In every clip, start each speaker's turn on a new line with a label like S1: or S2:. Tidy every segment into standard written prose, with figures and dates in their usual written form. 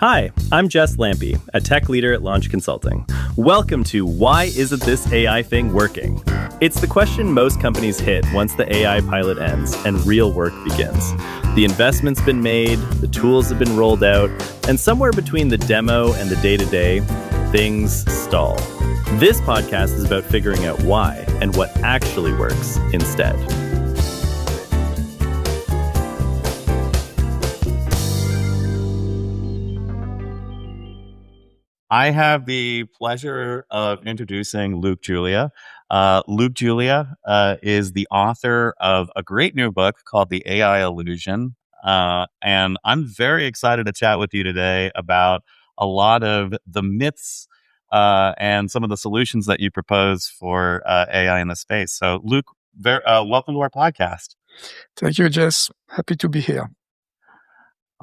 S1: Hi, I'm Jess Lampy, a tech leader at Launch Consulting. Welcome to Why Isn't This AI Thing Working? It's the question most companies hit once the AI pilot ends and real work begins. The investment's been made, the tools have been rolled out, and somewhere between the demo and the day-to-day, things stall. This podcast is about figuring out why and what actually works instead.
S2: I have the pleasure of introducing Luke Julia. Luke Julia is the author of a great new book called The AI Illusion. And I'm very excited to chat with you today about a lot of the myths and some of the solutions that you propose for AI in the space. So, Luke, welcome to our podcast.
S3: Thank you, Jess. Happy to be here.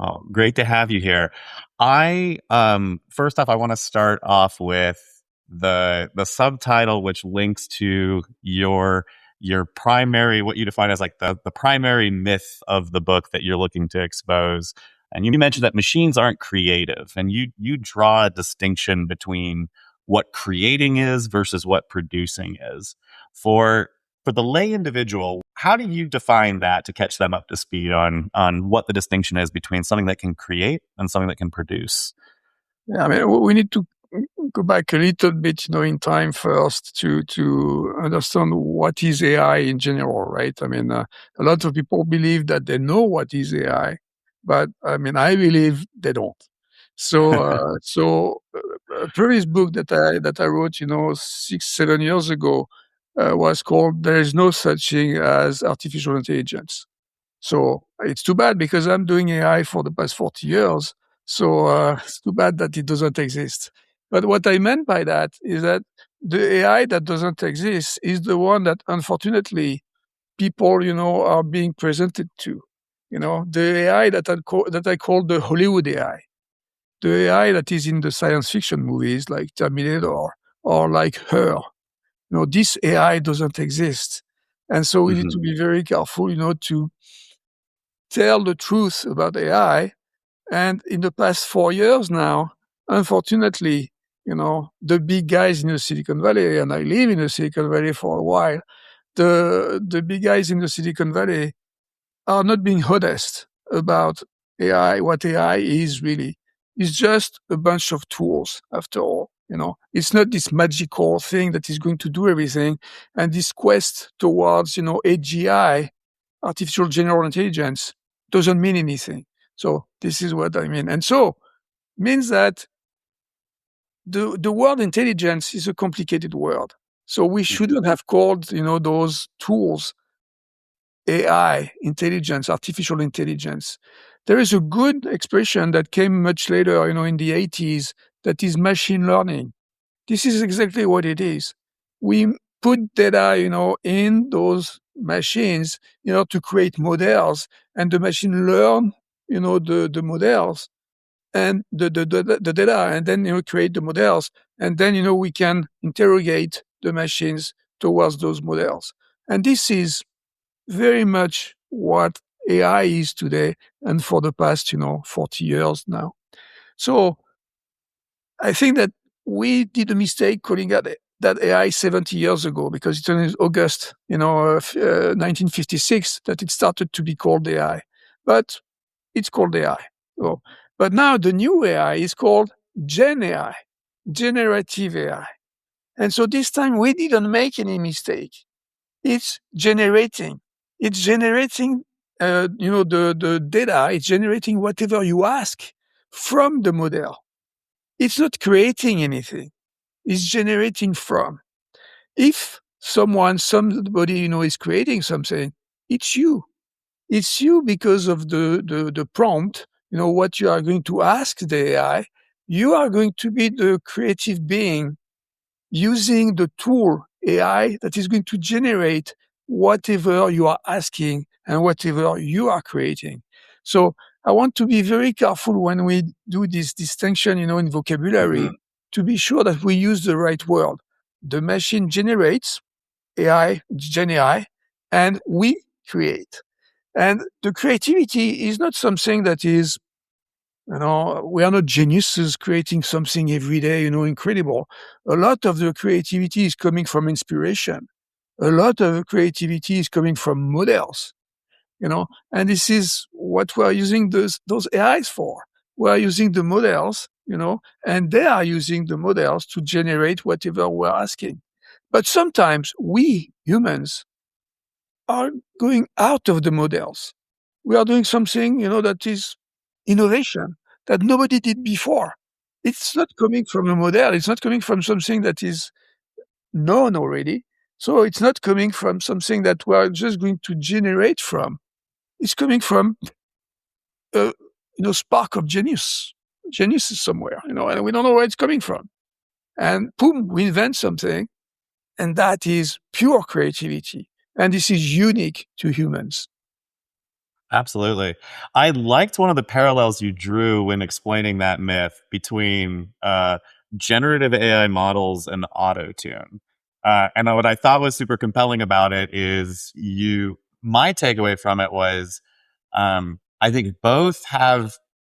S2: Oh, great to have you here. First off, I want to start off with the subtitle, which links to your primary, what you define as like the primary myth of the book that you're looking to expose. And you mentioned that machines aren't creative, and you draw a distinction between what creating is versus what producing is. For the lay individual, how do you define that to catch them up to speed on what the distinction is between something that can create and something that can produce?
S3: Yeah, I mean, we need to go back a little bit, in time first to understand what is AI in general, right? I mean, a lot of people believe that they know what is AI, but I mean, I believe they don't. So, a previous book that I wrote, 6-7 years ago, was called "There is no such thing as artificial intelligence." So it's too bad because I'm doing AI for the past 40 years. So it's too bad that it doesn't exist. But what I meant by that is that the AI that doesn't exist is the one that, unfortunately, people, are being presented to. The AI that I call the Hollywood AI, the AI that is in the science fiction movies like Terminator or like Her. This AI doesn't exist. And so we need to be very careful, to tell the truth about AI. And in the past 4 years now, unfortunately, the big guys in the Silicon Valley, and I live in the Silicon Valley for a while, the big guys in the Silicon Valley are not being honest about AI, what AI is really. It's just a bunch of tools, after all. It's not this magical thing that is going to do everything. And this quest towards, AGI, artificial general intelligence, doesn't mean anything. So this is what I mean. And so means that the word intelligence is a complicated word. So we shouldn't have called, those tools AI, intelligence, artificial intelligence. There is a good expression that came much later, in the 80s, that is machine learning. This is exactly what it is. We put data, in those machines, to create models, and the machine learn, the models and the data, and then, create the models. And then, we can interrogate the machines towards those models. And this is very much what AI is today and for the past, 40 years now. So I think that we did a mistake calling that AI 70 years ago, because it's in August, 1956 that it started to be called AI. But it's called AI. So, but now the new AI is called Gen AI, Generative AI. And so this time we didn't make any mistake. It's generating. It's generating, the data. It's generating whatever you ask from the model. It's not creating anything. It's generating from. If somebody, is creating something, it's you. It's you because of the prompt, what you are going to ask the AI. You are going to be the creative being using the tool AI that is going to generate whatever you are asking and whatever you are creating. So I want to be very careful when we do this distinction, in vocabulary, to be sure that we use the right word. The machine generates AI, Gen AI, and we create. And the creativity is not something that is We are not geniuses creating something every day, incredible. A lot of the creativity is coming from inspiration. A lot of creativity is coming from models, and this is what we're using those AIs for. We're using the models, and they are using the models to generate whatever we're asking. But sometimes we humans are going out of the models. We are doing something, that is innovation that nobody did before. It's not coming from a model. It's not coming from something that is known already. So it's not coming from something that we're just going to generate from. It's coming from a spark of genius. Genius is somewhere, and we don't know where it's coming from. And boom, we invent something, and that is pure creativity. And this is unique to humans.
S2: Absolutely. I liked one of the parallels you drew when explaining that myth between generative AI models and auto-tune. And what I thought was super compelling about it is my takeaway from it was, I think both have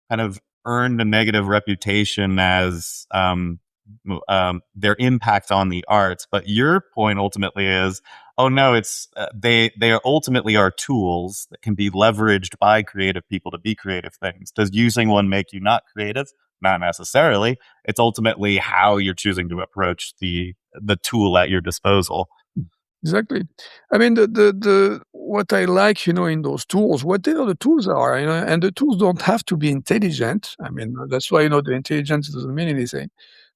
S2: kind of earned a negative reputation as their impact on the arts. But your point ultimately is, oh no, it's they are ultimately are tools that can be leveraged by creative people to be creative things. Does using one make you not creative? Not necessarily. It's ultimately how you're choosing to approach the tool at your disposal.
S3: Exactly. I mean, the what I like, in those tools, whatever the tools are, and the tools don't have to be intelligent. I mean, that's why, the intelligence doesn't mean anything.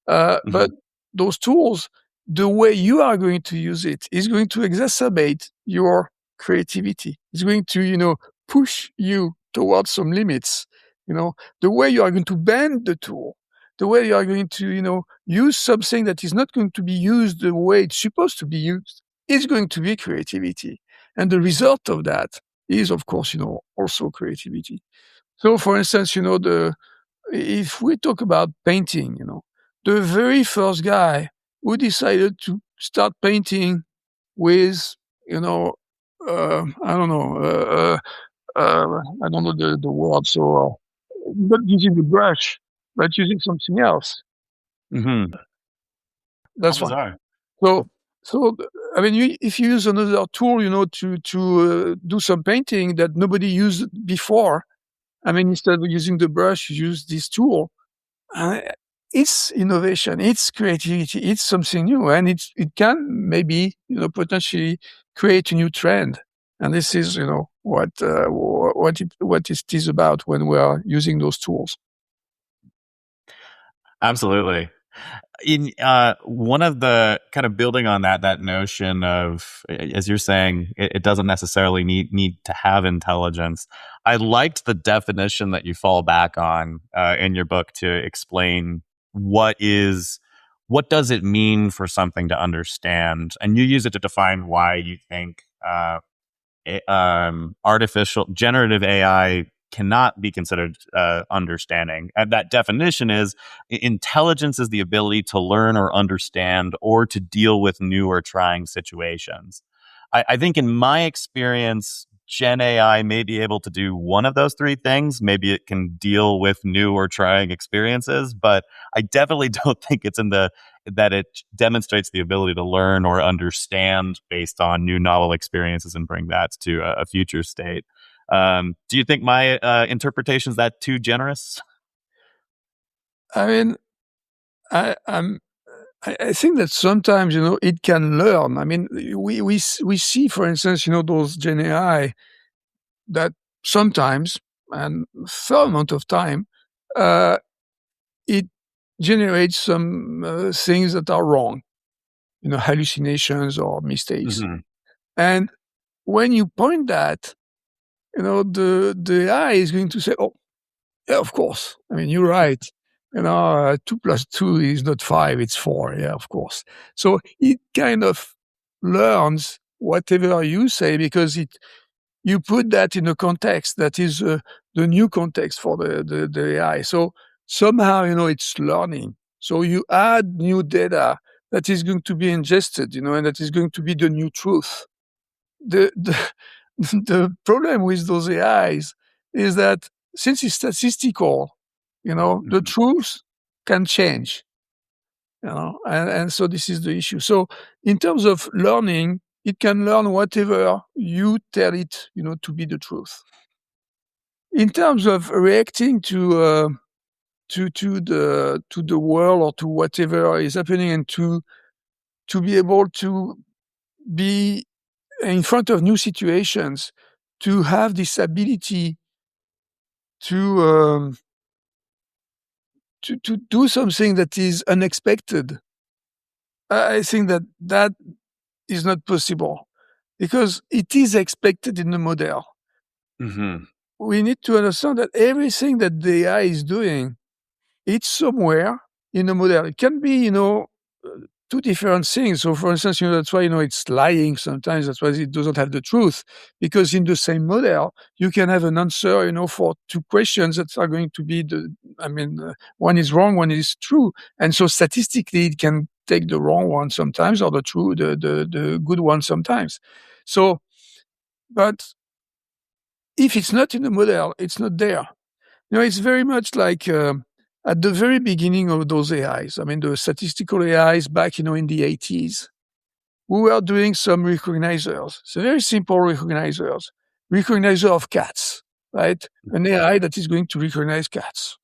S3: But those tools, the way you are going to use it is going to exacerbate your creativity. It's going to, push you towards some limits. The way you are going to bend the tool, the way you are going to, use something that is not going to be used the way it's supposed to be used is going to be creativity. And the result of that is, of course, also creativity. So, for instance, if we talk about painting, the very first guy who decided to start painting with, I don't know, I don't know the word, so not using the brush, but using something else.
S2: Mm-hmm.
S3: That's fine.
S2: Bizarre.
S3: So, I mean, if you use another tool, to do some painting that nobody used before, I mean, instead of using the brush, you use this tool. Uh, it's innovation, it's creativity, it's something new, and it can maybe, potentially create a new trend. And this is, what it is about when we are using those tools.
S2: Absolutely. In one of the kind of building on that notion of, as you're saying, it doesn't necessarily need to have intelligence. I liked the definition that you fall back on in your book to explain what does it mean for something to understand, and you use it to define why you think artificial generative AI cannot be considered understanding. And that definition is intelligence is the ability to learn or understand or to deal with new or trying situations. I think in my experience, Gen AI may be able to do one of those three things. Maybe it can deal with new or trying experiences, but I definitely don't think it's that it demonstrates the ability to learn or understand based on new novel experiences and bring that to a future state. Do you think my interpretation is that too generous?
S3: I mean, I think that sometimes, it can learn. I mean, we see, for instance, those Gen AI that sometimes, and fair amount of time, it generates some things that are wrong, hallucinations or mistakes.
S2: Mm-hmm.
S3: And when you point that, the AI is going to say, "Oh, yeah, of course. I mean, you're right. 2 plus 2 is not 5, it's 4. Yeah, of course." So it kind of learns whatever you say because you put that in a context that is the new context for the AI. So somehow, it's learning. So you add new data that is going to be ingested, and that is going to be the new truth. The the problem with those AIs is that since it's statistical, The truth can change, and so this is the issue. So in terms of learning, it can learn whatever you tell it, to be the truth. In terms of reacting to the world or to whatever is happening, and to be able to be in front of new situations, to have this ability to do something that is unexpected. I think that is not possible because it is expected in the model.
S2: Mm-hmm.
S3: We need to understand that everything that the AI is doing, it's somewhere in the model. It can be, two different things. So, for instance, that's why, it's lying sometimes. That's why it doesn't have the truth, because in the same model, you can have an answer, for two questions that are going to be one is wrong, one is true. And so statistically, it can take the wrong one sometimes, or the good one sometimes. So, but if it's not in the model, it's not there. It's very much like at the very beginning of those AIs, the statistical AIs back, in the 80s, we were doing some recognizers. So very simple recognizers. Recognizer of cats, right? An AI that is going to recognize cats.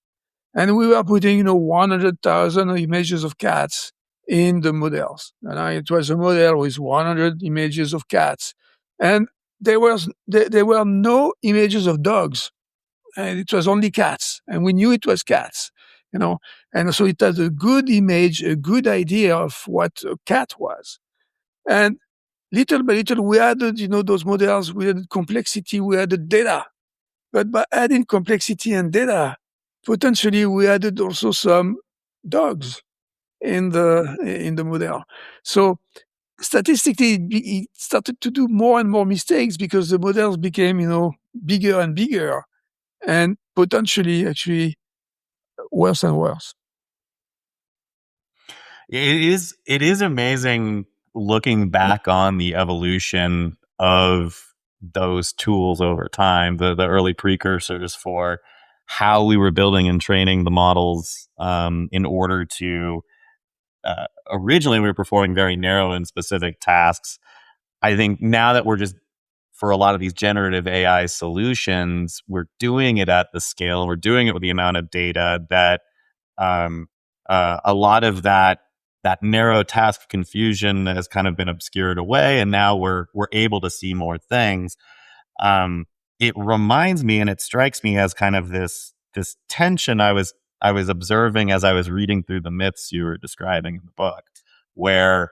S3: And we were putting, 100,000 images of cats in the models. And it was a model with 100 images of cats. And there were no images of dogs. And it was only cats, and we knew it was cats, and so it had a good image, a good idea of what a cat was. And little by little, we added, those models, we added complexity, we added data. But by adding complexity and data, potentially we added also some dogs in the model. So statistically, it started to do more and more mistakes because the models became, bigger and bigger, and potentially actually worse and worse.
S2: It is amazing looking back on the evolution of those tools over time, the early precursors for how we were building and training the models in order to originally we were performing very narrow and specific tasks. I think now that we're just, for a lot of these generative AI solutions, we're doing it at the scale, we're doing it with the amount of data that a lot of that narrow task confusion has kind of been obscured away, and now we're able to see more things. It reminds me, and it strikes me as kind of this tension I was observing as I was reading through the myths you were describing in the book, where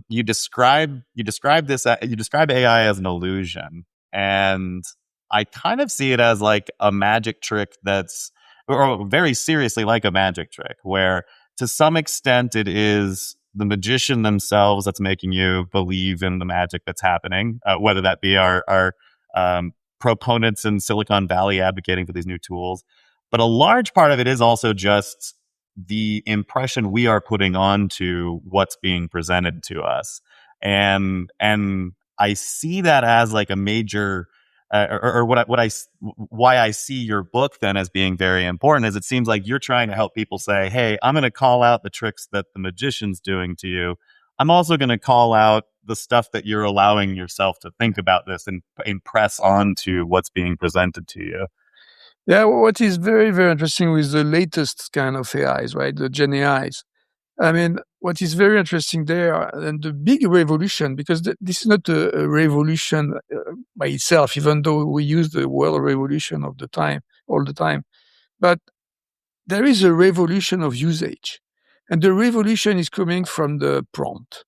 S2: you describe AI as an illusion, and I kind of see it as like a magic trick or very seriously like a magic trick, where to some extent it is the magician themselves that's making you believe in the magic that's happening, whether that be our proponents in Silicon Valley advocating for these new tools. But a large part of it is also just the impression we are putting onto what's being presented to us. And I see that as like a major why I see your book then as being very important is it seems like you're trying to help people say, hey, I'm going to call out the tricks that the magician's doing to you. I'm also going to call out the stuff that you're allowing yourself to think about this and impress onto what's being presented to you.
S3: Yeah, what is very, very interesting with the latest kind of AIs, right? The Gen AIs. What is very interesting there, and the big revolution, because this is not a revolution by itself, even though we use the word revolution all the time, but there is a revolution of usage. And the revolution is coming from the prompt.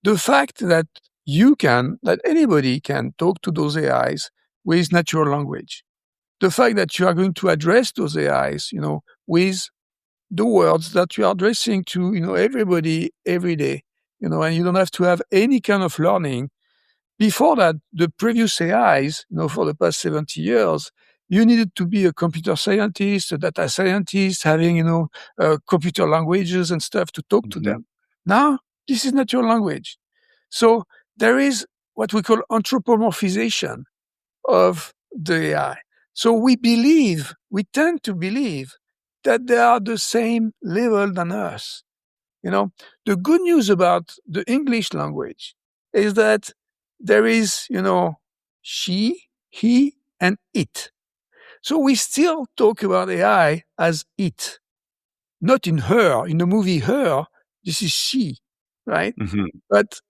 S3: The fact that that anybody can talk to those AIs with natural language. The fact that you are going to address those AIs, with the words that you are addressing to, everybody every day, and you don't have to have any kind of learning. Before that, the previous AIs, for the past 70 years, you needed to be a computer scientist, a data scientist, having, computer languages and stuff to talk to them. Now, this is natural language. So there is what we call anthropomorphization of the AI. So we tend to believe that they are the same level than us. The good news about the English language is that there is, she, he, and it. So we still talk about AI as it, not in her. In the movie Her, this is she, right?
S2: Mm-hmm.
S3: But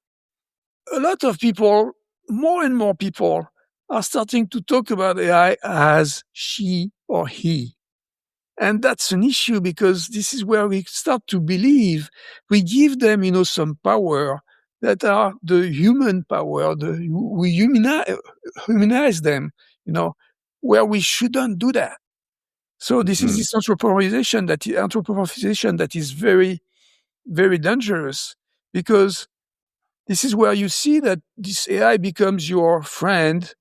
S3: a lot of people, more and more people, are starting to talk about AI as she or he. And that's an issue because this is where we start to believe we give them, some power that are the human power. We humanize them, where we shouldn't do that. So this is this anthropomorphization that is very, very dangerous, because this is where you see that this AI becomes your friend,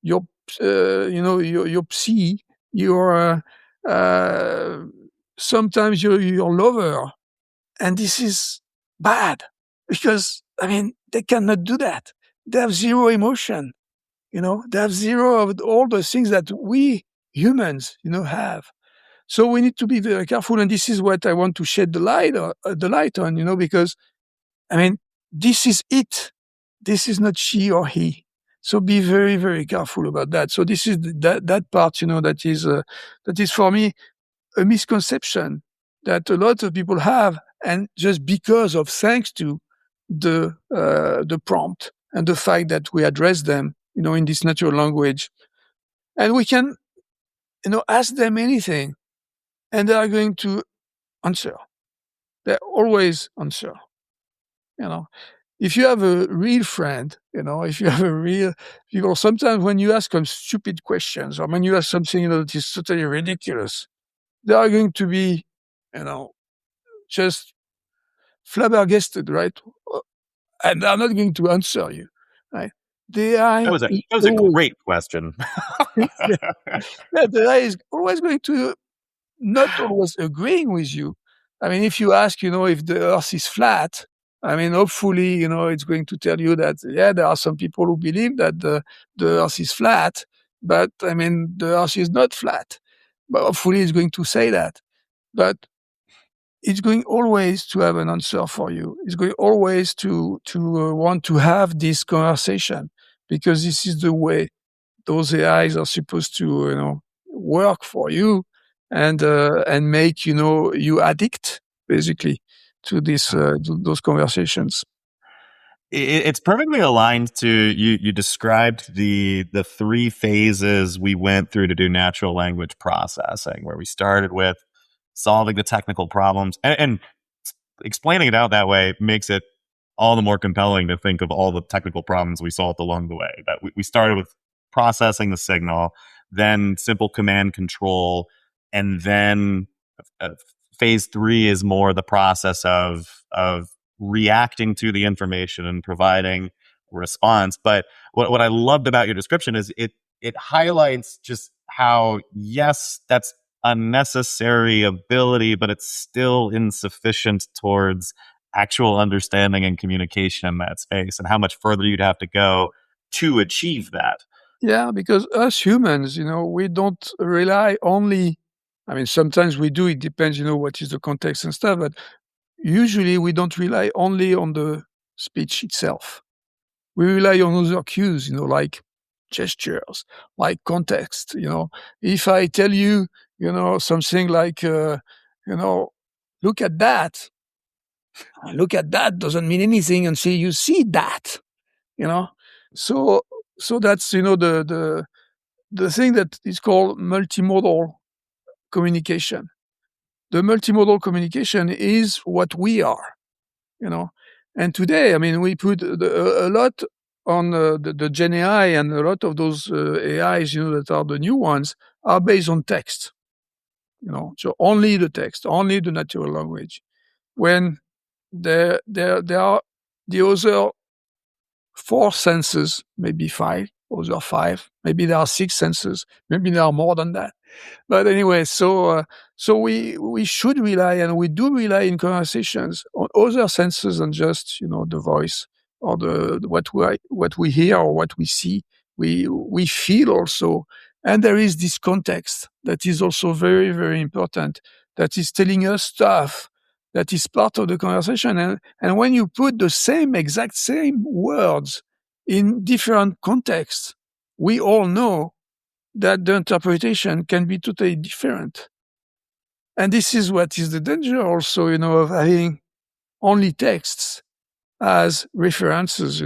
S3: your your psy, your sometimes your lover, and this is bad because they cannot do that. They have zero emotion. They have zero of all the things that we humans have. So we need to be very careful, and this is what I want to shed the light on, because this is it. This is not she or he. So be very, very careful about that. So this is that part, that is for me a misconception that a lot of people have, and just because of thanks to the prompt and the fact that we address them, in this natural language, and we can, ask them anything, and they are going to answer. They always answer. If you have a real friend, if you have a real people, sometimes when you ask them stupid questions, or when you ask something that is totally ridiculous, they are going to be, just flabbergasted, right? And they're not going to answer you, right? The AI
S2: That
S3: is
S2: was a
S3: always,
S2: great question.
S3: yeah, the AI is always going to not always agreeing with you. If you ask, if the Earth is flat, hopefully, it's going to tell you that, yeah, there are some people who believe that the Earth is flat, but the Earth is not flat. But hopefully, it's going to say that. But it's going always to have an answer for you. It's going always to want to have this conversation, because this is the way those AIs are supposed to, work for you, and make, you addict basically to this, to those conversations.
S2: It's perfectly aligned to you described the three phases we went through to do natural language processing, where we started with solving the technical problems, and explaining it out that way makes it all the more compelling to think of all the technical problems we solved along the way. That we started with processing the signal, then simple command control, and then uh, phase 3 is more the process of reacting to the information and providing a response. But what I loved about your description is it highlights just how, yes, that's a necessary ability, but it's still insufficient towards actual understanding and communication in that space, and how much further you'd have to go to achieve that.
S3: Yeah, because us humans, we don't rely only. Sometimes we do. It depends, what is the context and stuff. But usually, we don't rely only on the speech itself. We rely on other cues, like gestures, like context. If I tell you, something like, look at that. Look at that doesn't mean anything until you see that. You know, so that's, the thing that is called multimodal communication. The multimodal communication is what we are. And today, we put a lot on the Gen AI, and a lot of those AIs, that are the new ones, are based on text. So only the text, only the natural language. When there are the other 4 senses, maybe 5, other 5, maybe there are 6 senses, maybe there are more than that. But anyway, so we should rely, and we do rely in conversations, on other senses than just, the voice, or the what we hear or what we see. We feel also, and there is this context that is also very, very important. that is telling us stuff that is part of the conversation. And when you put the exact same words in different contexts, we all know that the interpretation can be totally different. And this is what is the danger also, of having only texts as references,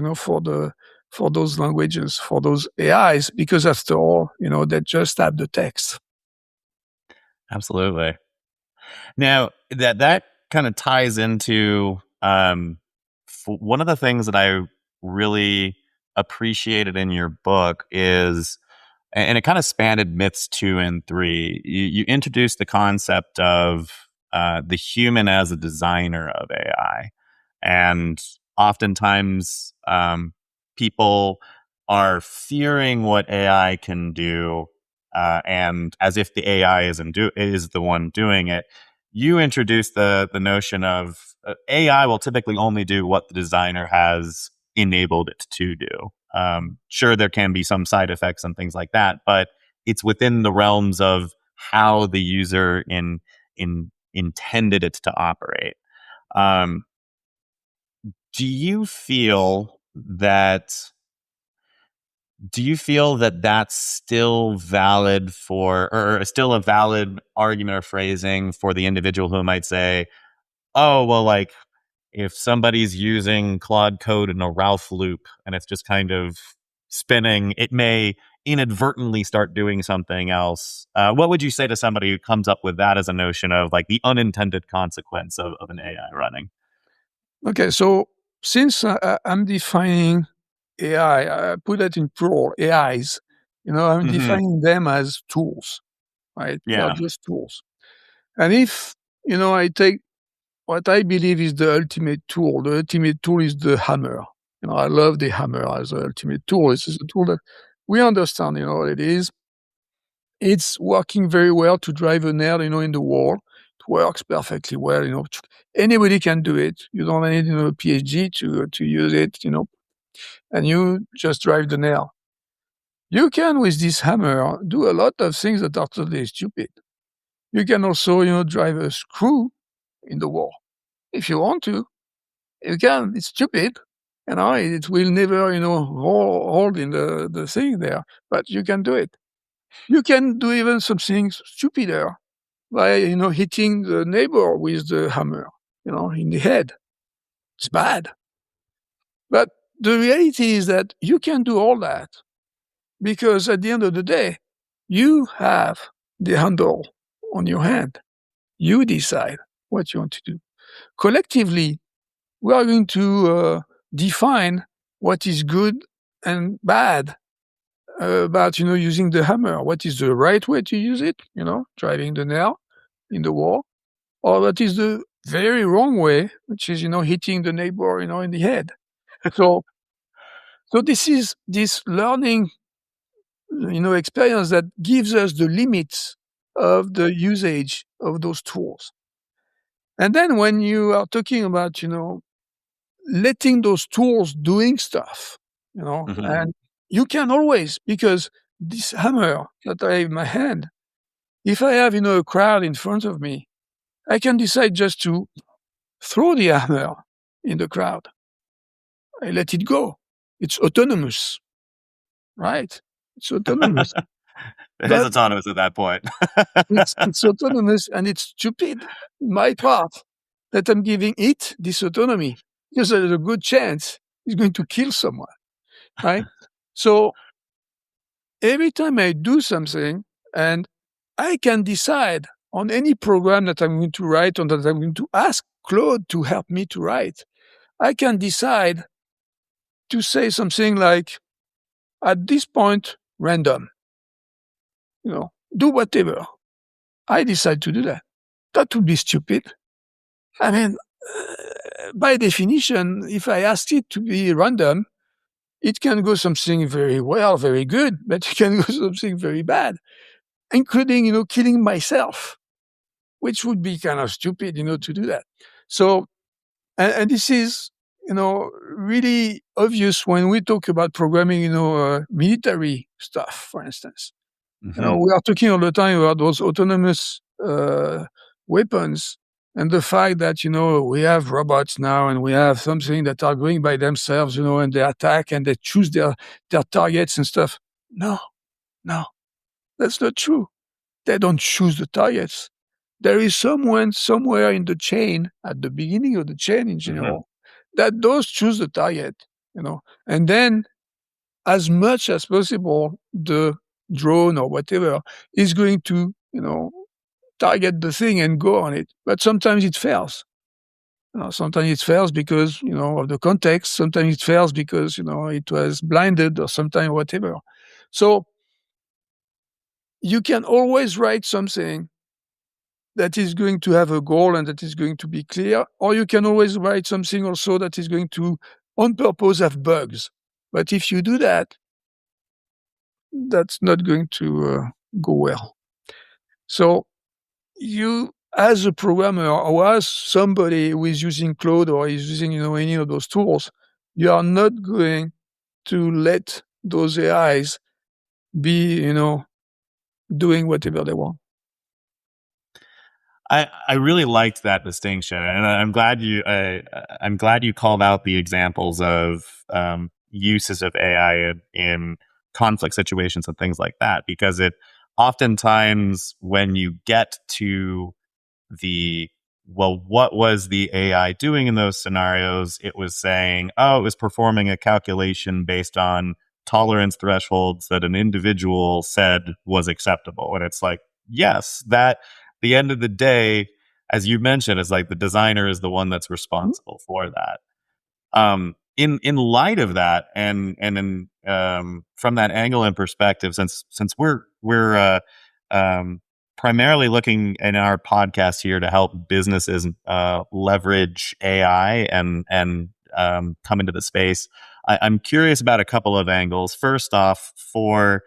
S3: for those languages, for those AIs, because after all, they just have the text.
S2: Absolutely. Now that kind of ties into one of the things that I really appreciated in your book is, and it kind of spanned myths 2 and 3. You introduced the concept of the human as a designer of AI, and oftentimes people are fearing what AI can do, and as if the AI is the one doing it. You introduced the notion of AI will typically only do what the designer has enabled it to do. Sure, there can be some side effects and things like that, but it's within the realms of how the user intended it to operate. Do you feel that that's still valid or still a valid argument or phrasing for the individual who might say, oh, well, like if somebody's using Claude Code in a Ralph loop and it's just kind of spinning, it may inadvertently start doing something else. What would you say to somebody who comes up with that as a notion of like the unintended consequence of an AI running?
S3: Okay, so since I'm defining AI, I put that in plural, AIs, I'm defining them as tools, right? They are
S2: Yeah.
S3: just tools. And if, I take what I believe is the ultimate tool is the hammer. I love the hammer as the ultimate tool. This is a tool that we understand, what it is. It's working very well to drive a nail, in the wall. It works perfectly well, Anybody can do it. You don't need, a PhD to use it, and you just drive the nail. You can, with this hammer, do a lot of things that are totally stupid. You can also, drive a screw in the wall. If you want to, you can. It's stupid. It will never, hold in the thing there, but you can do it. You can do even something stupider by, hitting the neighbor with the hammer, in the head. It's bad. But the reality is that you can do all that because at the end of the day, you have the handle on your hand. You decide what you want to do. Collectively, we are going to define what is good and bad about, using the hammer. What is the right way to use it, driving the nail in the wall, or what is the very wrong way, which is, hitting the neighbor, in the head. So this is this learning, experience that gives us the limits of the usage of those tools. And then when you are talking about, letting those tools doing stuff, and you can always, because this hammer that I have in my hand, if I have, a crowd in front of me, I can decide just to throw the hammer in the crowd. I let it go. It's autonomous, right? It's autonomous.
S2: It is
S3: But
S2: autonomous at that point.
S3: it's autonomous and it's stupid, my part, that I'm giving it this autonomy because there's a good chance it's going to kill someone, right? So every time I do something and I can decide on any program that I'm going to write or that I'm going to ask Claude to help me to write, I can decide to say something like, at this point, random, do whatever. I decide to do that. That would be stupid. I mean, by definition, if I ask it to be random, it can go something very well, very good, but it can go something very bad, including, killing myself, which would be kind of stupid, to do that. So, and this is, really obvious when we talk about programming, military stuff, for instance. We are talking all the time about those autonomous weapons. And the fact that, we have robots now and we have something that are going by themselves, and they attack and they choose their targets and stuff. No, that's not true. They don't choose the targets. There is someone somewhere in the chain, at the beginning of the chain in general, that does choose the target, and then as much as possible, the drone or whatever is going to, target the thing and go on it. But sometimes it fails. Sometimes it fails because, of the context. Sometimes it fails because, it was blinded or sometimes whatever. So you can always write something that is going to have a goal and that is going to be clear, or you can always write something also that is going to, on purpose, have bugs. But if you do that, that's not going to go well. So you, as a programmer or as somebody who is using Claude or is using, any of those tools, you are not going to let those AIs be, doing whatever they want.
S2: I really liked that distinction, and I'm glad you called out the examples of uses of AI in conflict situations and things like that, because it oftentimes, when you get to what was the AI doing in those scenarios, it was saying, it was performing a calculation based on tolerance thresholds that an individual said was acceptable, and it's like, yes, that. The end of the day, as you mentioned, is like the designer is the one that's responsible for that. In light of that, and in from that angle and perspective, since we're primarily looking in our podcast here to help businesses leverage AI and come into the space, I'm curious about a couple of angles. First off, for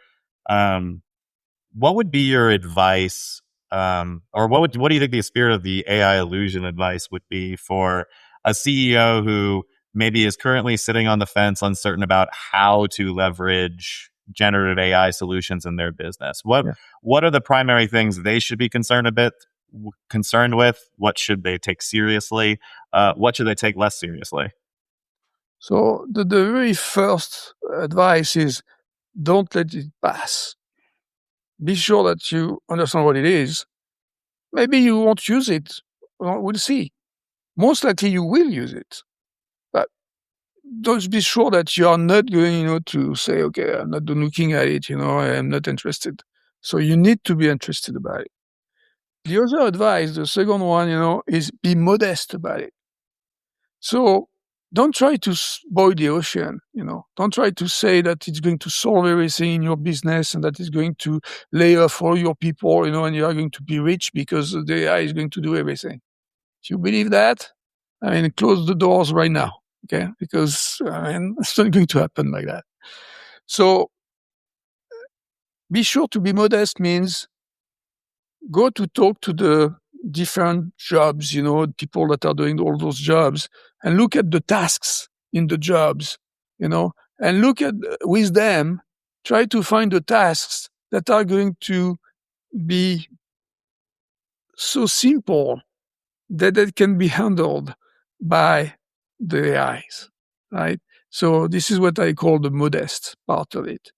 S2: what would be your advice, or what do you think the spirit of the AI illusion advice would be for a CEO who maybe is currently sitting on the fence, uncertain about how to leverage generative AI solutions in their business? What are the primary things they should be concerned with? What should they take seriously? What should they take less seriously?
S3: So the very first advice is, don't let it pass. Be sure that you understand what it is. Maybe you won't use it. Well, we'll see. Most likely you will use it. But just be sure that you are not going, to say, okay, I'm not looking at it, I am not interested. So you need to be interested about it. The other advice, the second one, is be modest about it. So don't try to boil the ocean, Don't try to say that it's going to solve everything in your business and that it's going to lay off all your people, and you are going to be rich because the AI is going to do everything. If you believe that, close the doors right now, okay? Because, it's not going to happen like that. So be sure to be modest means go to talk to the different jobs, people that are doing all those jobs, and look at the tasks in the jobs, and look at with them, try to find the tasks that are going to be so simple that it can be handled by the AIs, right? So this is what I call the modest part of it.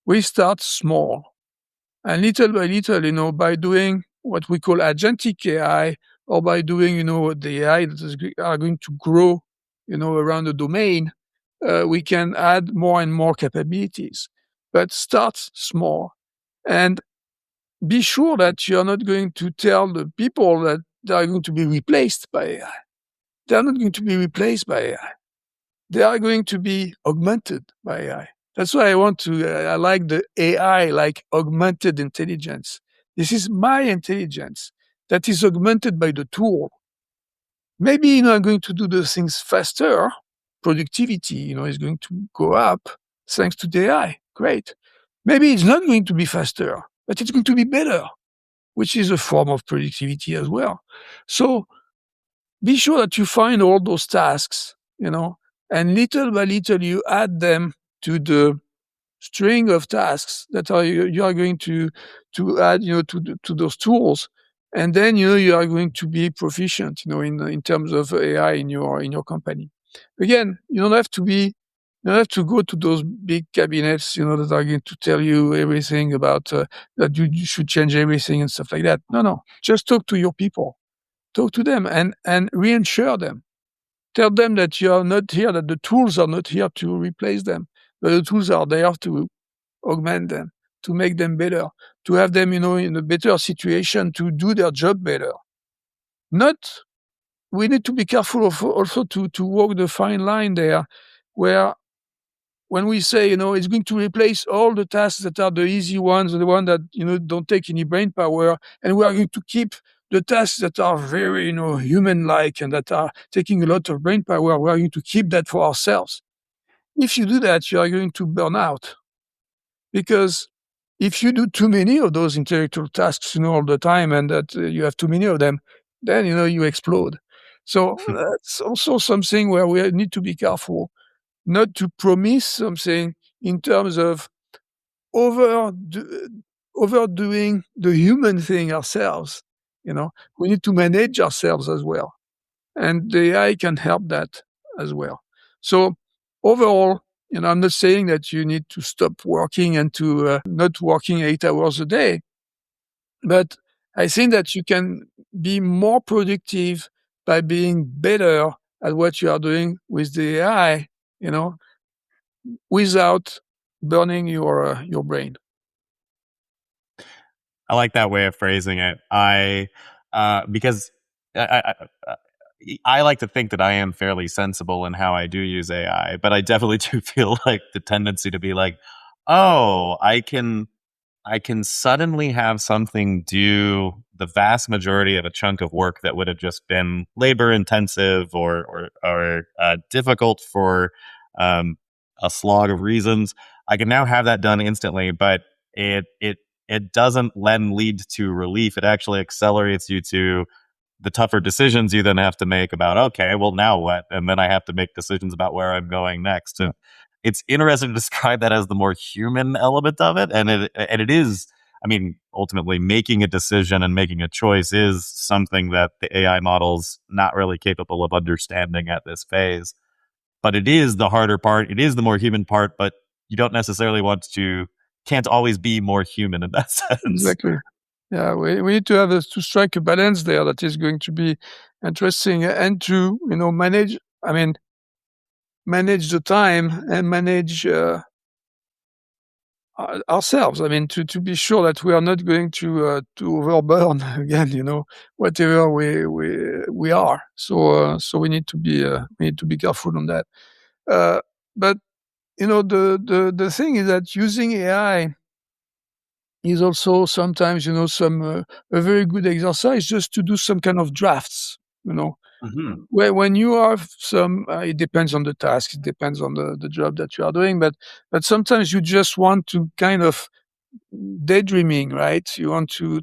S3: We start small, and little by little, by doing what we call agentic AI, or by doing, the AI that are going to grow, around the domain, we can add more and more capabilities. But start small, and be sure that you're not going to tell the people that they are going to be replaced by AI. They are not going to be replaced by AI. They are going to be augmented by AI. That's why I like the AI, like augmented intelligence. This is my intelligence that is augmented by the tool. Maybe, I'm going to do the things faster. Productivity, is going to go up thanks to the AI. Great. Maybe it's not going to be faster, but it's going to be better, which is a form of productivity as well. So be sure that you find all those tasks, and little by little you add them to the string of tasks that you are going to add, to those tools. and then you are going to be proficient, in terms of AI in your company. Again, you don't have to go to those big cabinets, that are going to tell you everything about that you should change everything and stuff like that. No, just talk to your people, talk to them, and reassure them. Tell them that you are not here, that the tools are not here to replace them, but the tools are there to augment them, to make them better, to have them, in a better situation to do their job better. Not, we need to be careful also to walk the fine line there, where when we say, it's going to replace all the tasks that are the easy ones, the one that, don't take any brain power, and we are going to keep the tasks that are very, human-like and that are taking a lot of brain power, we are going to keep that for ourselves. If you do that, you are going to burn out. Because if you do too many of those intellectual tasks, all the time, and that you have too many of them, then, you explode. So that's also something where we need to be careful not to promise something in terms of overdoing the human thing ourselves. We need to manage ourselves as well. And the AI can help that as well. So overall, I'm not saying that you need to stop working and to not working 8 hours a day, but I think that you can be more productive by being better at what you are doing with the AI, without burning your brain.
S2: I like that way of phrasing it. Because I like to think that I am fairly sensible in how I do use AI, but I definitely do feel like the tendency to be like, oh, I can suddenly have something do the vast majority of a chunk of work that would have just been labor intensive or difficult for a slog of reasons. I can now have that done instantly, but it doesn't then lead to relief. It actually accelerates you to the tougher decisions you then have to make about, okay, well, now what? And then I have to make decisions about where I'm going next. And it's interesting to describe that as the more human element of it. And it is, I mean, ultimately making a decision and making a choice is something that the AI model's not really capable of understanding at this phase. But it is the harder part. It is the more human part, but you don't necessarily can't always be more human in that sense.
S3: Exactly. Yeah, we need to have to strike a balance there that is going to be interesting, and to, manage the time and manage ourselves. To be sure that we are not going to overburn again, whatever we are. So we need to be careful on that. But the thing is that using AI is also sometimes, a very good exercise just to do some kind of drafts,
S2: Mm-hmm.
S3: when you have some, it depends on the task, it depends on the job that you are doing, but sometimes you just want to kind of daydreaming, right? You want to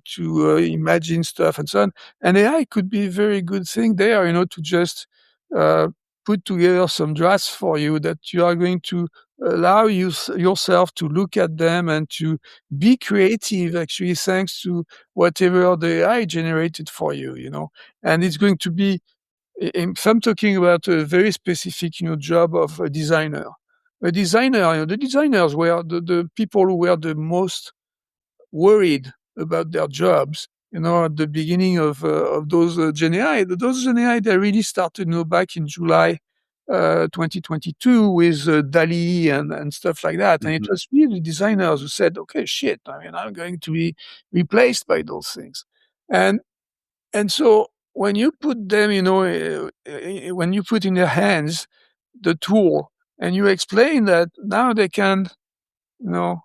S3: imagine stuff and so on. And AI could be a very good thing there, to just uh, put together some drafts for you that you are going to allow yourself to look at them and to be creative, actually, thanks to whatever the AI generated for you, And it's going to be, if I'm talking about a very specific, job of a designer. A designer, the designers were the people who were the most worried about their jobs. At the beginning of those Gen AI, they really started, back in July 2022 with DALI and stuff like that. And it was really designers who said, "Okay, shit, I'm going to be replaced by those things." And so when you put them, when you put in their hands the tool and you explain that now they can, you know,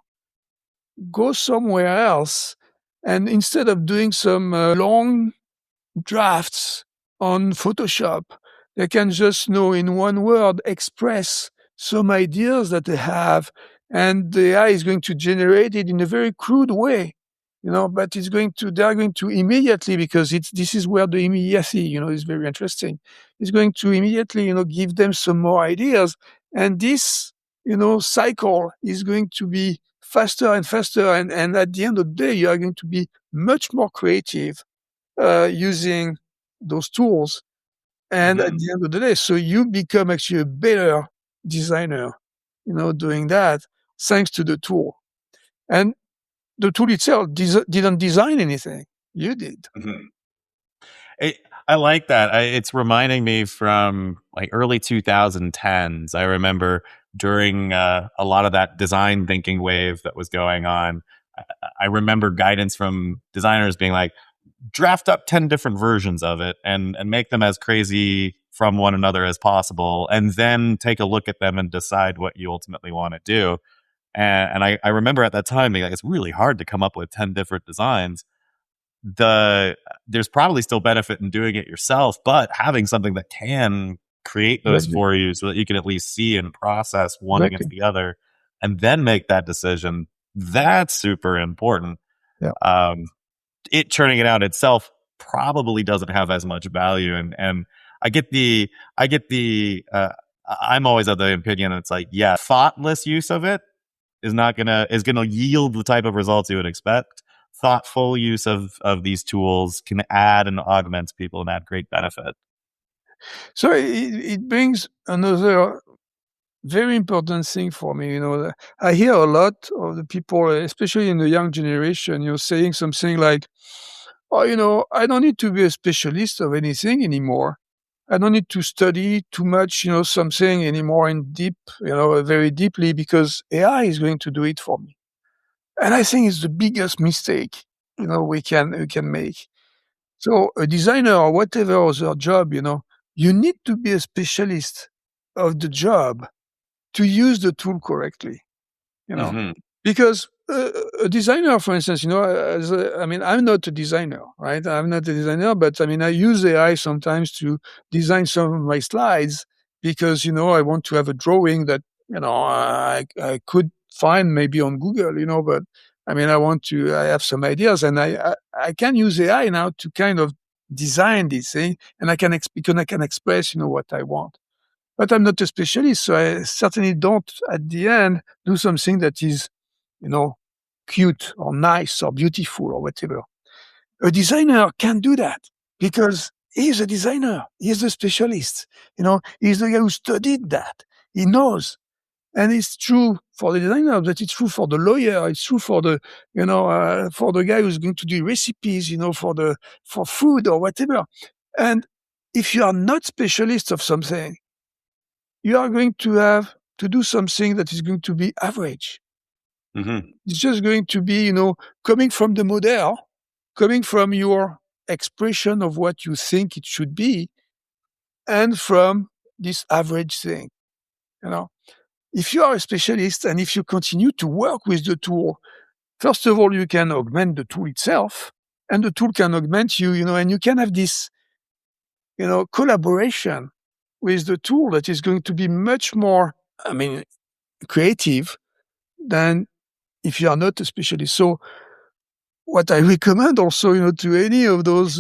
S3: go somewhere else, and instead of doing some long drafts on Photoshop, they can just, in one word, express some ideas that they have, and the AI is going to generate it in a very crude way, but they are going to immediately, because this is where the immediacy, is very interesting. It's going to immediately, give them some more ideas, and this, cycle is going to be faster and faster, and at the end of the day, you are going to be much more creative using those tools. And at the end of the day, so you become actually a better designer, doing that thanks to the tool. And the tool itself didn't design anything. You did.
S2: I like that. It's reminding me from like early 2010s. I remember during a lot of that design thinking wave that was going on. I remember guidance from designers being like, draft up 10 different versions of it and make them as crazy from one another as possible, and then take a look at them and decide what you ultimately want to do. And I remember at that time being like, it's really hard to come up with 10 different designs. There's probably still benefit in doing it yourself, but having something that can create those
S3: Exactly.
S2: for you so that you can at least see and process one
S3: Exactly.
S2: against the other and then make that decision, that's super important.
S3: Yeah.
S2: It churning it out itself probably doesn't have as much value, and I'm always of the opinion it's like, yeah, thoughtless use of it is gonna yield the type of results you would expect. Thoughtful use of these tools can add and augment people and add great benefit.
S3: So it brings another very important thing for me. I hear a lot of the people, especially in the young generation, saying something like, "Oh, I don't need to be a specialist of anything anymore. I don't need to study too much, something anymore in deep, very deeply, because AI is going to do it for me." And I think it's the biggest mistake, we can make. So a designer or whatever other job, you need to be a specialist of the job to use the tool correctly, you know,
S2: Mm-hmm.
S3: because a designer, for instance, I'm not a designer, right? I'm not a designer, but I mean, I use AI sometimes to design some of my slides because, I want to have a drawing that, I could find maybe on Google, but I mean, I have some ideas and I can use AI now to kind of design this thing and because I can express, what I want. But I'm not a specialist, so I certainly don't, at the end, do something that is, you know, cute or nice or beautiful or whatever. A designer can do that because he's a designer. He's a specialist. He's the guy who studied that. He knows. And it's true for the designer, but it's true for the lawyer. It's true for for the guy who's going to do recipes, for food or whatever. And if you are not specialist of something, you are going to have to do something that is going to be average.
S2: Mm-hmm.
S3: It's just going to be, coming from the model, coming from your expression of what you think it should be, and from this average thing. You know, if you are a specialist and if you continue to work with the tool, first of all, you can augment the tool itself, and the tool can augment you, and you can have this, collaboration with the tool that is going to be much more, creative than if you are not a specialist. So what I recommend also, to any of those,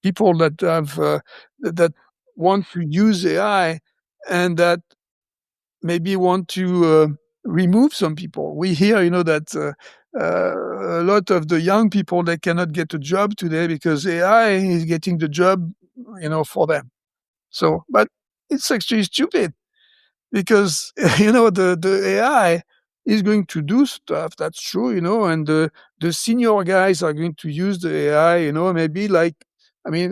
S3: people that have that want to use AI and that maybe want to remove some people. We hear, that a lot of the young people, they cannot get a job today because AI is getting the job, for them. So, but it's actually stupid. Because the AI is going to do stuff. That's true, and the senior guys are going to use the AI, maybe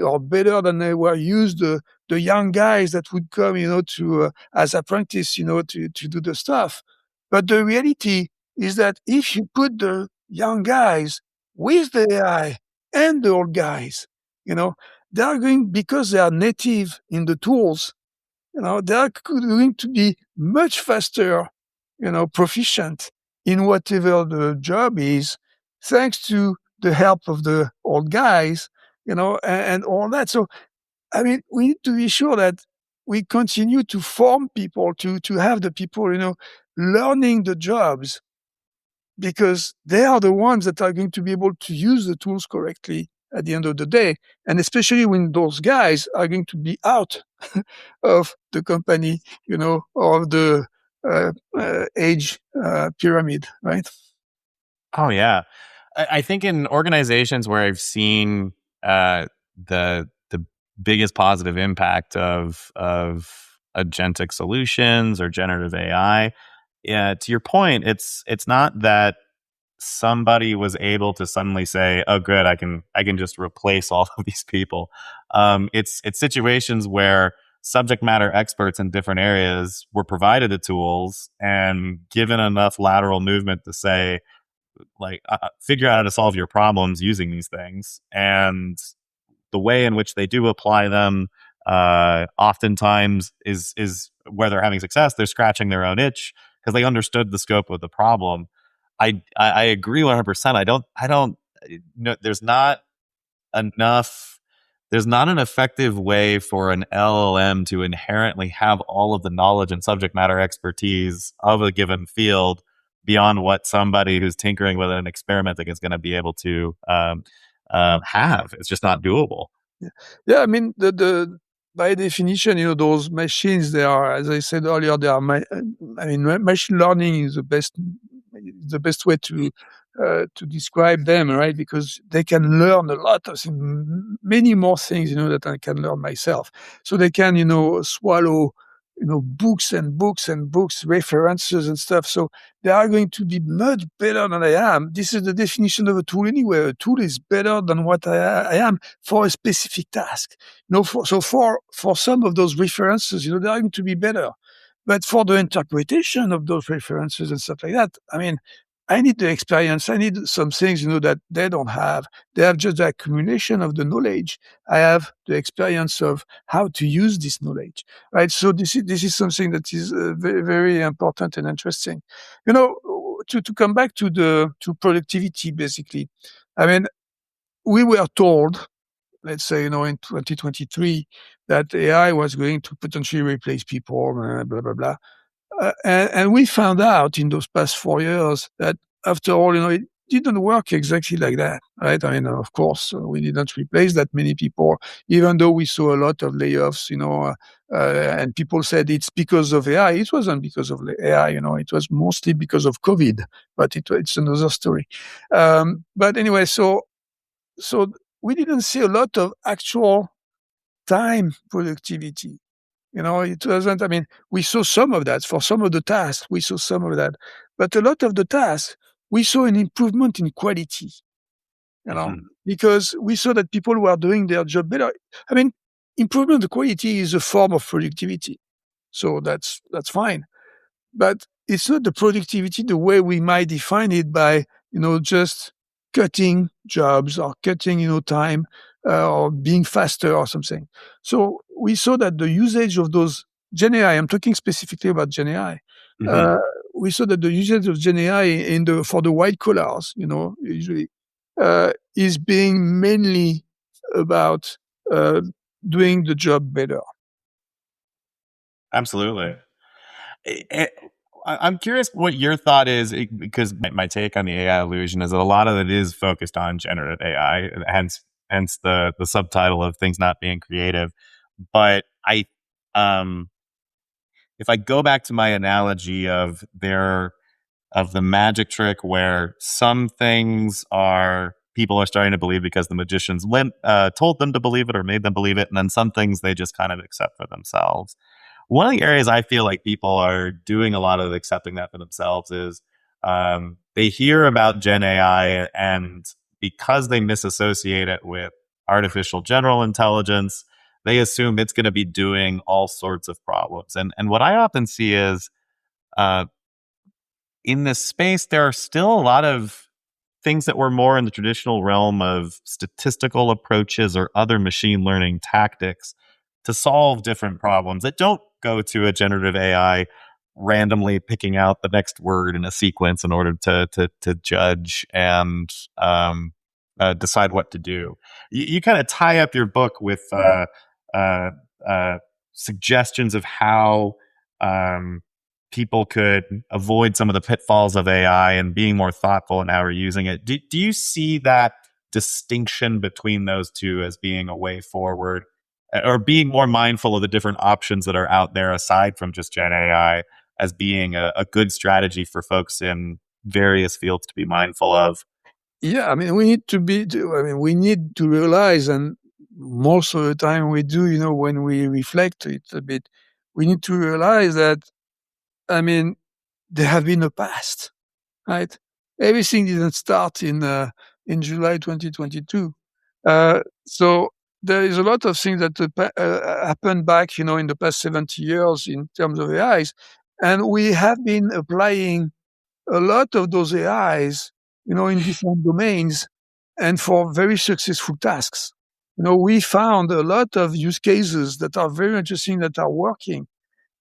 S3: or better than they were used the young guys that would come, to as apprentice, to do the stuff. But the reality is that if you put the young guys with the AI and the old guys, they are going because they are native in the tools, they are going to be much faster, proficient in whatever the job is, thanks to the help of the old guys, and all that. So, I mean, we need to be sure that we continue to form people, to have the people, learning the jobs because they are the ones that are going to be able to use the tools correctly at the end of the day. And especially when those guys are going to be out of the company, or of the age pyramid, right?
S2: Oh yeah. I think in organizations where I've seen the biggest positive impact of agentic solutions or generative AI, yeah, to your point, it's not that somebody was able to suddenly say, "Oh, good, I can just replace all of these people." It's situations where subject matter experts in different areas were provided the tools and given enough lateral movement to say, like, figure out how to solve your problems using these things, and the way in which they do apply them oftentimes is where they're having success. They're scratching their own itch because they understood the scope of the problem. I agree 100%. I don't no, enough there's not an effective way for an LLM to inherently have all of the knowledge and subject matter expertise of a given field beyond what somebody who's tinkering with an experimenting is going to be able to have. It's just not doable.
S3: Yeah, yeah. I mean, the by definition, those machines, they are, as I said earlier, they are. I mean, machine learning is the best way to describe them, right? Because they can learn a lot of things, many more things, that I can learn myself. So they can, swallow, books and books and books, references and stuff. So they are going to be much better than I am. This is the definition of a tool anyway. A tool is better than what I am for a specific task. For some of those references, they are going to be better. But for the interpretation of those references and stuff like that, I mean, I need the experience. I need some things, that they don't have. They have just the accumulation of the knowledge. I have the experience of how to use this knowledge, right? So this is something that is very, very important and interesting. To come back to productivity, basically. I mean, we were told, let's say, in 2023, that AI was going to potentially replace people, blah, blah, blah. And we found out in those past 4 years that after all, it didn't work exactly like that, right? I mean, of course, we didn't replace that many people, even though we saw a lot of layoffs, and people said it's because of AI. It wasn't because of AI, it was mostly because of COVID, but it's another story. But anyway, so we didn't see a lot of actual time productivity. It wasn't, I mean, we saw some of that. For some of the tasks, we saw some of that. But a lot of the tasks, we saw an improvement in quality, because we saw that people were doing their job better. I mean, improvement in quality is a form of productivity. So that's fine. But it's not the productivity the way we might define it by, just cutting jobs or cutting, time, or being faster or something. So we saw that the usage of those Gen AI, I'm talking specifically about Gen AI. We saw that the usage of Gen AI for the white collars, usually, is being mainly about doing the job better.
S2: Absolutely. I'm curious what your thought is, because my take on the AI illusion is that a lot of it is focused on generative AI, hence the subtitle of things not being creative. But if I go back to my analogy of the magic trick, where some things are people are starting to believe because the magicians told them to believe it or made them believe it, and then some things they just kind of accept for themselves. One of the areas I feel like people are doing a lot of accepting that for themselves is they hear about Gen AI, and because they misassociate it with artificial general intelligence, they assume it's going to be doing all sorts of problems. And what I often see is uh, in this space, there are still a lot of things that were more in the traditional realm of statistical approaches or other machine learning tactics to solve different problems that don't go to a generative AI randomly picking out the next word in a sequence in order to judge and decide what to do. You kind of tie up your book with uh, suggestions of how people could avoid some of the pitfalls of AI and being more thoughtful in how we're using it. Do you see that distinction between those two as being a way forward, or being more mindful of the different options that are out there aside from just Gen AI as being a good strategy for folks in various fields to be mindful of?
S3: Yeah, I mean, we need to realize, and most of the time we do, when we reflect it a bit, we need to realize that, I mean, there have been a past, right? Everything didn't start in July 2022. So there is a lot of things that happened back, in the past 70 years in terms of AIs, and we have been applying a lot of those AIs, in different domains and for very successful tasks. We found a lot of use cases that are very interesting that are working.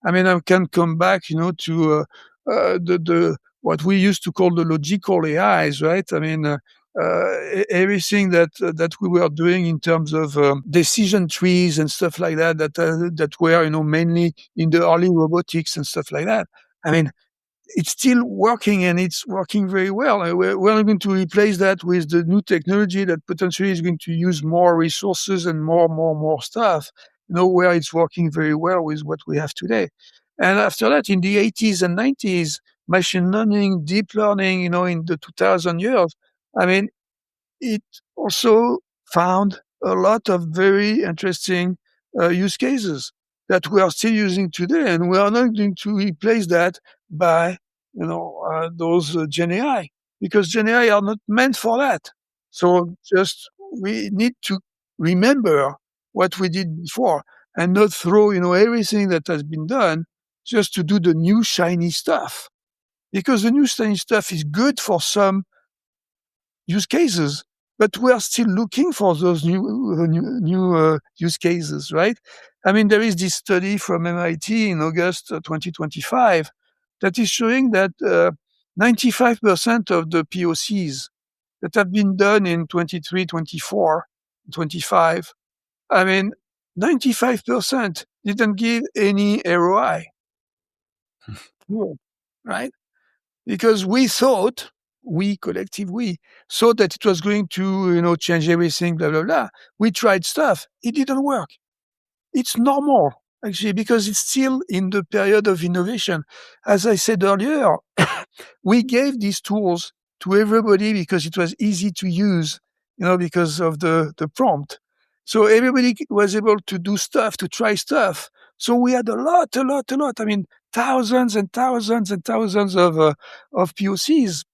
S3: I mean, I can come back, to the what we used to call the logical AIs, right? I mean, everything that we were doing in terms of decision trees and stuff like that, that were, mainly in the early robotics and stuff like that. I mean, it's still working, and it's working very well. We're going to replace that with the new technology that potentially is going to use more resources and more stuff, where it's working very well with what we have today. And after that, in the 80s and 90s, machine learning, deep learning, in the 2000 years, I mean, it also found a lot of very interesting use cases that we are still using today, and we are not going to replace that by those Gen AI, because Gen AI are not meant for that. So just we need to remember what we did before and not throw everything that has been done just to do the new shiny stuff, because the new shiny stuff is good for some use cases, but we are still looking for those new use cases, right? I mean, there is this study from MIT in August 2025 that is showing that 95% of the POCs that have been done in 23, 24, 25, I mean, 95% didn't give any ROI, right? Because we thought that it was going to, change everything, blah, blah, blah. We tried stuff. It didn't work. It's normal, actually, because it's still in the period of innovation. As I said earlier, we gave these tools to everybody because it was easy to use, because of the prompt. So everybody was able to do stuff, to try stuff. So we had a lot. I mean, thousands and thousands and thousands of POCs,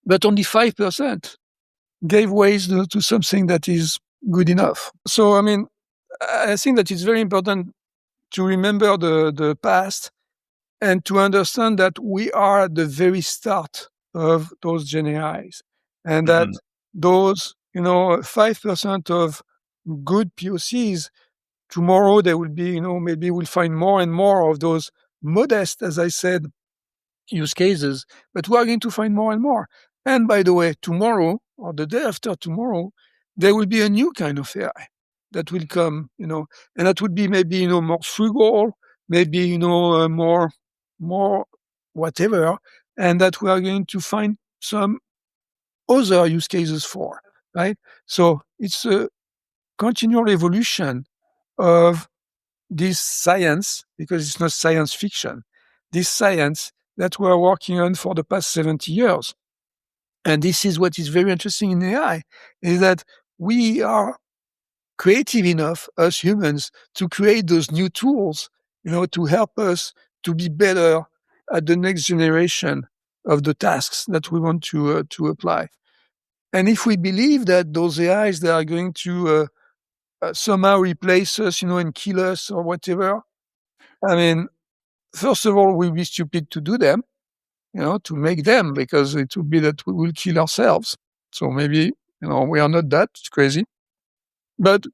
S3: but only 5% gave ways to something that is good enough. So, I mean, I think that it's very important to remember the past and to understand that we are at the very start of those Gen AIs, and that those, 5% of good POCs, tomorrow there will be, maybe we'll find more and more of those modest, as I said, use cases, but we are going to find more and more. And by the way, tomorrow or the day after tomorrow, there will be a new kind of AI that will come, and that would be maybe, more frugal, maybe, more whatever, and that we are going to find some other use cases for, right? So it's a continual evolution of this science, because it's not science fiction, this science that we're working on for the past 70 years. And this is what is very interesting in AI, is that we are creative enough, us humans, to create those new tools, to help us to be better at the next generation of the tasks that we want to apply. And if we believe that those AIs, they are going to somehow replace us, and kill us or whatever, I mean, first of all, we'll be stupid to do them, to make them, because it would be that we will kill ourselves. So maybe, we are not that crazy. But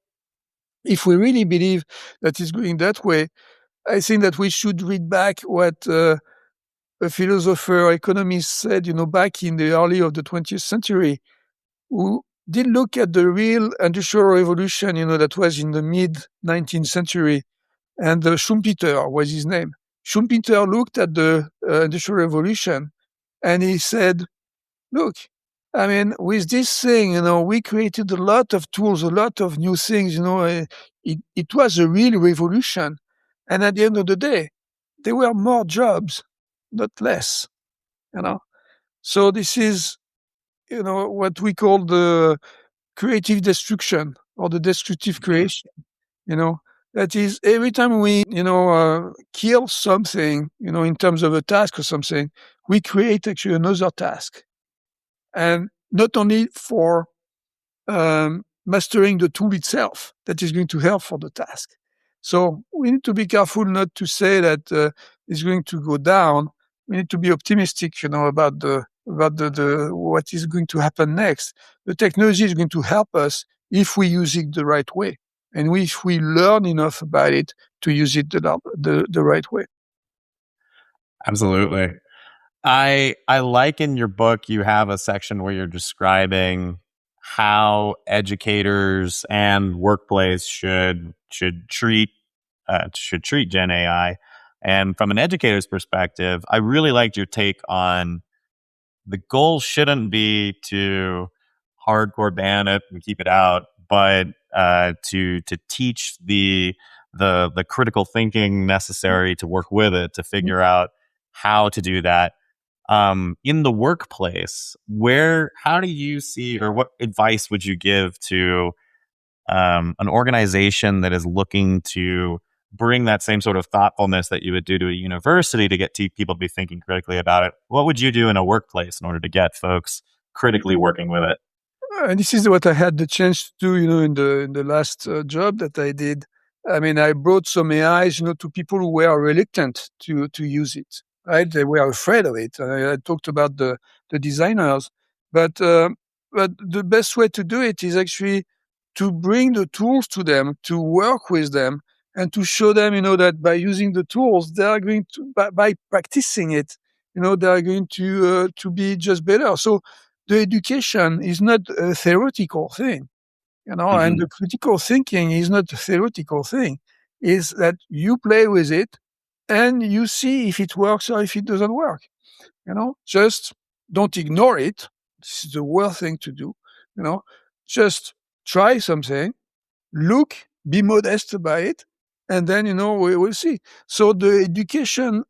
S3: if we really believe that it's going that way, I think that we should read back what a philosopher, economist said, back in the early of the 20th century, who did look at the real industrial revolution, that was in the mid 19th century. And Schumpeter was his name. Schumpeter looked at the Industrial Revolution, and he said, look, I mean, with this thing, we created a lot of tools, a lot of new things, it was a real revolution. And at the end of the day, there were more jobs, not less, So this is what we call the creative destruction or the destructive creation. That is, every time we kill something, in terms of a task or something, we create actually another task, and not only for mastering the tool itself that is going to help for the task. So we need to be careful not to say that it's going to go down. We need to be optimistic, about the what is going to happen next. The technology is going to help us if we use it the right way, and if we learn enough about it to use it the right way.
S2: Absolutely. I like in your book you have a section where you're describing how educators and workplace should treat Gen AI. And from an educator's perspective, I really liked your take on the goal shouldn't be to hardcore ban it and keep it out, but to teach the critical thinking necessary to work with it to figure out how to do that. In the workplace, how do you see, or what advice would you give to an organization that is looking to bring that same sort of thoughtfulness that you would do to a university to get people to be thinking critically about it? What would you do in a workplace in order to get folks critically working with it?
S3: And this is what I had the chance to do, in the last job that I did. I mean, I brought some AIs, to people who were reluctant to use it. Right? They were afraid of it. I talked about the designers, but the best way to do it is actually to bring the tools to them, to work with them, and to show them, that by using the tools, they are going to, by practicing it, they are going to be just better. So the education is not a theoretical thing, and the critical thinking is not a theoretical thing. Is that you play with it and you see if it works or if it doesn't work. Just don't ignore it. This is the worst thing to do. Just try something, look, be modest about it, and then, we will see. So the education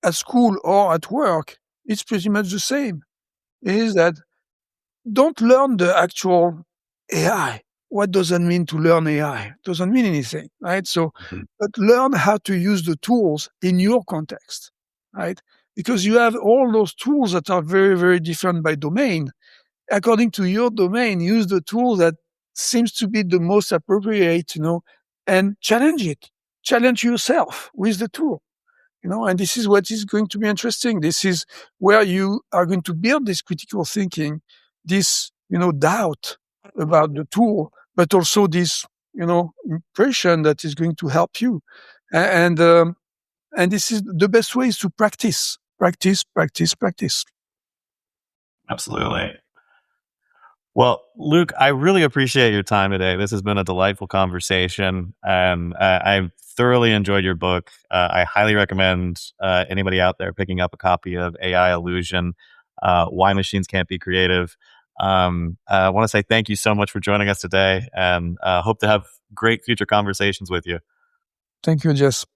S3: at school or at work, it's pretty much the same. Is that don't learn the actual AI. What does it mean to learn AI? Doesn't mean anything, right? So, but learn how to use the tools in your context, right? Because you have all those tools that are very, very different by domain. According to your domain, use the tool that seems to be the most appropriate, and challenge it. Challenge yourself with the tool. And this is what is going to be interesting. This is where you are going to build this critical thinking, this, doubt about the tool, but also this, impression that is going to help you. And this is the best way is to practice, practice, practice, practice.
S2: Absolutely. Well, Luc, I really appreciate your time today. This has been a delightful conversation. I've thoroughly enjoyed your book. I highly recommend anybody out there picking up a copy of AI Illusion, Why Machines Can't Be Creative. I want to say thank you so much for joining us today, and hope to have great future conversations with you.
S3: Thank you, Jess.